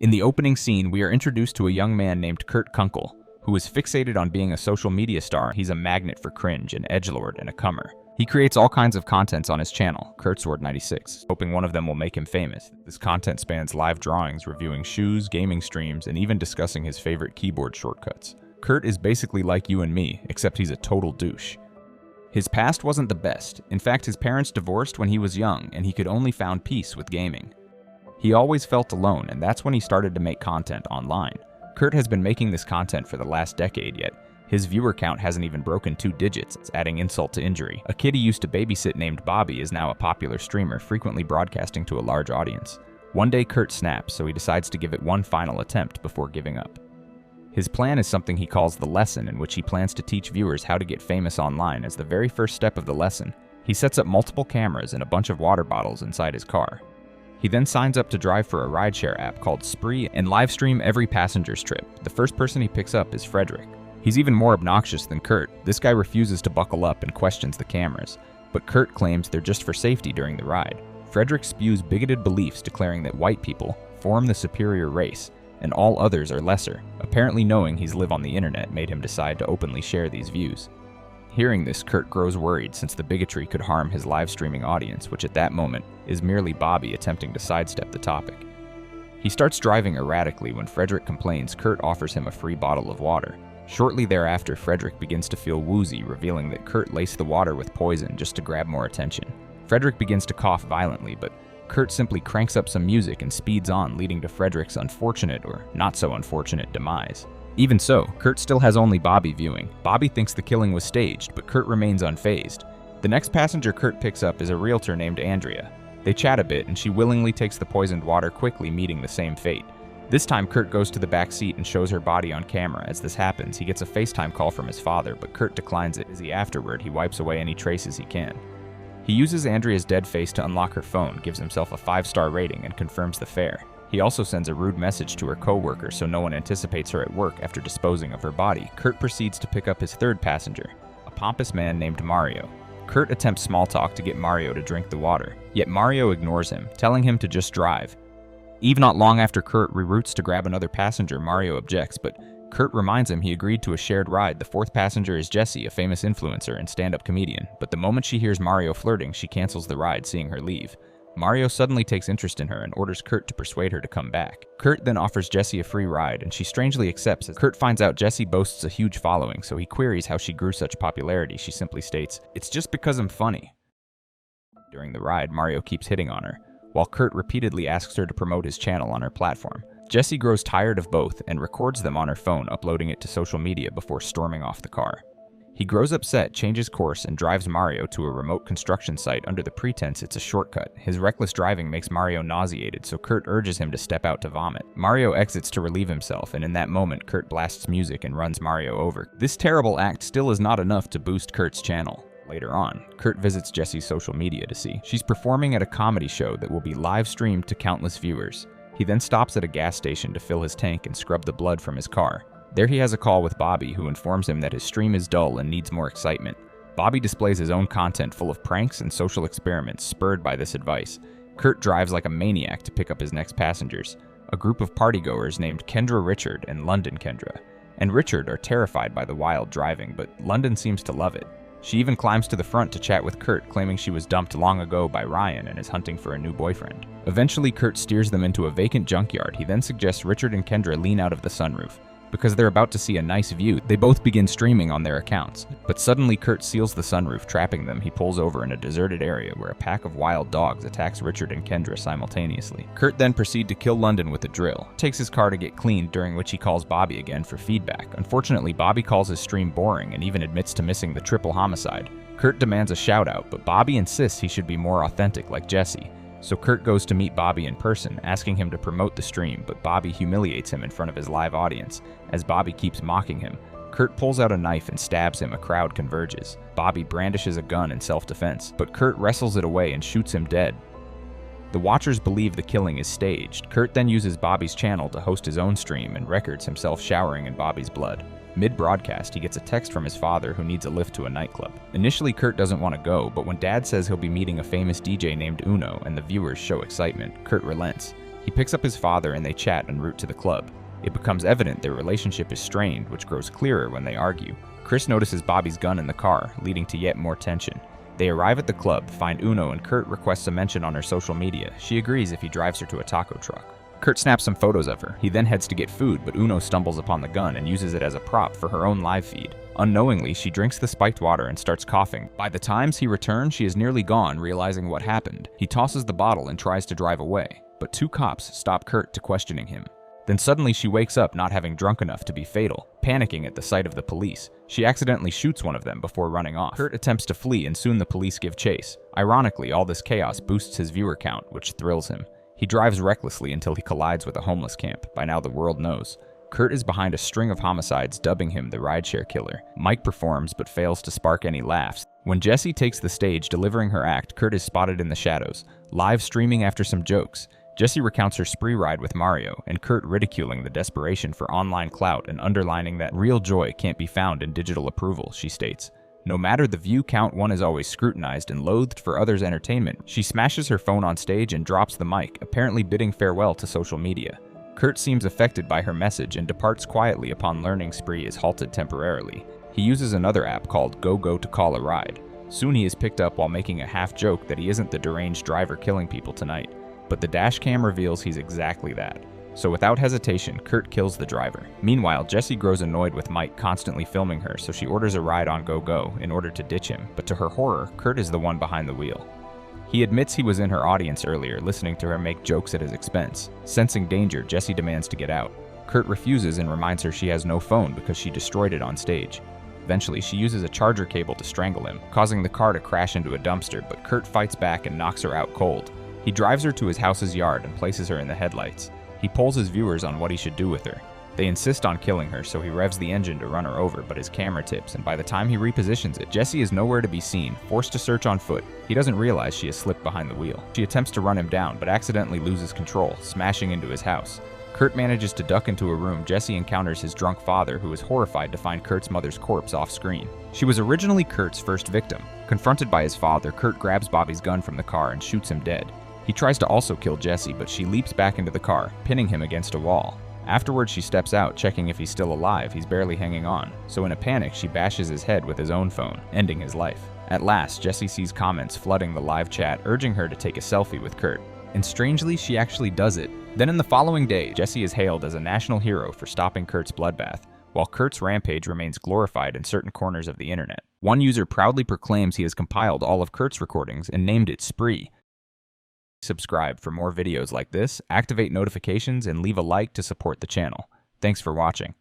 In the opening scene, we are introduced to a young man named Kurt Kunkel, who is fixated on being a social media star. He's a magnet for cringe, an edgelord, and a comer. He creates all kinds of contents on his channel, KurtSword96, hoping one of them will make him famous. This content spans live drawings, reviewing shoes, gaming streams, and even discussing his favorite keyboard shortcuts. Kurt is basically like you and me, except he's a total douche. His past wasn't the best. In fact, his parents divorced when he was young, and he could only found peace with gaming. He always felt alone, and that's when he started to make content online. Kurt has been making this content for the last decade, yet his viewer count hasn't even broken 2 digits, adding insult to injury. A kid he used to babysit named Bobby is now a popular streamer, frequently broadcasting to a large audience. One day Kurt snaps, so he decides to give it one final attempt before giving up. His plan is something he calls the lesson, in which he plans to teach viewers how to get famous online. As the very first step of the lesson, he sets up multiple cameras and a bunch of water bottles inside his car. He then signs up to drive for a rideshare app called Spree and livestream every passenger's trip. The first person he picks up is Frederick. He's even more obnoxious than Kurt. This guy refuses to buckle up and questions the cameras, but Kurt claims they're just for safety during the ride. Frederick spews bigoted beliefs, declaring that white people form the superior race and all others are lesser. Apparently knowing he's live on the internet made him decide to openly share these views. Hearing this, Kurt grows worried since the bigotry could harm his live streaming audience, which at that moment is merely Bobby attempting to sidestep the topic. He starts driving erratically. When Frederick complains, Kurt offers him a free bottle of water. Shortly thereafter, Frederick begins to feel woozy, revealing that Kurt laced the water with poison just to grab more attention. Frederick begins to cough violently, but Kurt simply cranks up some music and speeds on, leading to Frederick's unfortunate or not so unfortunate demise. Even so, Kurt still has only Bobby viewing. Bobby thinks the killing was staged, but Kurt remains unfazed. The next passenger Kurt picks up is a realtor named Andrea. They chat a bit, and she willingly takes the poisoned water, quickly meeting the same fate. This time, Kurt goes to the back seat and shows her body on camera. As this happens, he gets a FaceTime call from his father, but Kurt declines it. Afterward, he wipes away any traces he can. He uses Andrea's dead face to unlock her phone, gives himself a 5-star rating, and confirms the fare. He also sends a rude message to her co-worker so no one anticipates her at work after disposing of her body. Kurt proceeds to pick up his third passenger, a pompous man named Mario. Kurt attempts small talk to get Mario to drink the water, yet Mario ignores him, telling him to just drive. Even not long after Kurt reroutes to grab another passenger, Mario objects, but Kurt reminds him he agreed to a shared ride. The fourth passenger is Jessie, a famous influencer and stand-up comedian, but the moment she hears Mario flirting, she cancels the ride, seeing her leave. Mario suddenly takes interest in her and orders Kurt to persuade her to come back. Kurt then offers Jessie a free ride, and she strangely accepts. As Kurt finds out Jessie boasts a huge following, so he queries how she grew such popularity. She simply states, "It's just because I'm funny." During the ride, Mario keeps hitting on her, while Kurt repeatedly asks her to promote his channel on her platform. Jessie grows tired of both and records them on her phone, uploading it to social media before storming off the car. He grows upset, changes course, and drives Mario to a remote construction site under the pretense it's a shortcut. His reckless driving makes Mario nauseated, so Kurt urges him to step out to vomit. Mario exits to relieve himself, and in that moment, Kurt blasts music and runs Mario over. This terrible act still is not enough to boost Kurt's channel. Later on, Kurt visits Jessie's social media to see she's performing at a comedy show that will be live streamed to countless viewers. He then stops at a gas station to fill his tank and scrub the blood from his car. There he has a call with Bobby, who informs him that his stream is dull and needs more excitement. Bobby displays his own content full of pranks and social experiments, spurred by this advice. Kurt drives like a maniac to pick up his next passengers, a group of partygoers named Kendra Richard and London Kendra. And Richard are terrified by the wild driving, but London seems to love it. She even climbs to the front to chat with Kurt, claiming she was dumped long ago by Ryan and is hunting for a new boyfriend. Eventually, Kurt steers them into a vacant junkyard. He then suggests Richard and Kendra lean out of the sunroof. Because they're about to see a nice view, they both begin streaming on their accounts. But suddenly, Kurt seals the sunroof, trapping them. He pulls over in a deserted area where a pack of wild dogs attacks Richard and Kendra simultaneously. Kurt then proceeds to kill London with a drill, takes his car to get cleaned, during which he calls Bobby again for feedback. Unfortunately, Bobby calls his stream boring and even admits to missing the triple homicide. Kurt demands a shout-out, but Bobby insists he should be more authentic like Jessie. So Kurt goes to meet Bobby in person, asking him to promote the stream, but Bobby humiliates him in front of his live audience. As Bobby keeps mocking him, Kurt pulls out a knife and stabs him. A crowd converges. Bobby brandishes a gun in self-defense, but Kurt wrestles it away and shoots him dead. The watchers believe the killing is staged. Kurt then uses Bobby's channel to host his own stream and records himself showering in Bobby's blood. Mid-broadcast, he gets a text from his father who needs a lift to a nightclub. Initially, Kurt doesn't want to go, but when Dad says he'll be meeting a famous DJ named Uno and the viewers show excitement, Kurt relents. He picks up his father and they chat en route to the club. It becomes evident their relationship is strained, which grows clearer when they argue. Chris notices Bobby's gun in the car, leading to yet more tension. They arrive at the club, find Uno, and Kurt requests a mention on her social media. She agrees if he drives her to a taco truck. Kurt snaps some photos of her. He then heads to get food, but Uno stumbles upon the gun and uses it as a prop for her own live feed. Unknowingly, she drinks the spiked water and starts coughing. By the time he returns, she is nearly gone, realizing what happened. He tosses the bottle and tries to drive away, but 2 cops stop Kurt to questioning him. Then suddenly she wakes up not having drunk enough to be fatal, panicking at the sight of the police. She accidentally shoots one of them before running off. Kurt attempts to flee and soon the police give chase. Ironically, all this chaos boosts his viewer count, which thrills him. He drives recklessly until he collides with a homeless camp. By now the world knows. Kurt is behind a string of homicides, dubbing him the rideshare killer. Mike performs but fails to spark any laughs. When Jessie takes the stage delivering her act, Kurt is spotted in the shadows, live streaming after some jokes. Jessie recounts her spree ride with Mario, and Kurt ridiculing the desperation for online clout and underlining that real joy can't be found in digital approval, she states. No matter the view count, one is always scrutinized and loathed for others' entertainment. She smashes her phone on stage and drops the mic, apparently bidding farewell to social media. Kurt seems affected by her message and departs quietly upon learning Spree is halted temporarily. He uses another app called GoGo to call a ride. Soon he is picked up while making a half joke that he isn't the deranged driver killing people tonight. But the dash cam reveals he's exactly that. So without hesitation, Kurt kills the driver. Meanwhile, Jessie grows annoyed with Mike constantly filming her, so she orders a ride on GoGo in order to ditch him, but to her horror, Kurt is the one behind the wheel. He admits he was in her audience earlier, listening to her make jokes at his expense. Sensing danger, Jessie demands to get out. Kurt refuses and reminds her she has no phone because she destroyed it on stage. Eventually, she uses a charger cable to strangle him, causing the car to crash into a dumpster, but Kurt fights back and knocks her out cold. He drives her to his house's yard and places her in the headlights. He polls his viewers on what he should do with her. They insist on killing her, so he revs the engine to run her over, but his camera tips, and by the time he repositions it, Jessie is nowhere to be seen, forced to search on foot. He doesn't realize she has slipped behind the wheel. She attempts to run him down, but accidentally loses control, smashing into his house. Kurt manages to duck into a room. Jessie encounters his drunk father, who is horrified to find Kurt's mother's corpse off screen. She was originally Kurt's first victim. Confronted by his father, Kurt grabs Bobby's gun from the car and shoots him dead. He tries to also kill Jessie, but she leaps back into the car, pinning him against a wall. Afterwards, she steps out, checking if he's still alive. He's barely hanging on. So in a panic, she bashes his head with his own phone, ending his life. At last, Jessie sees comments flooding the live chat, urging her to take a selfie with Kurt. And strangely, she actually does it. Then in the following day, Jessie is hailed as a national hero for stopping Kurt's bloodbath, while Kurt's rampage remains glorified in certain corners of the internet. One user proudly proclaims he has compiled all of Kurt's recordings and named it Spree. Subscribe for more videos like this, activate notifications, and leave a like to support the channel. Thanks for watching.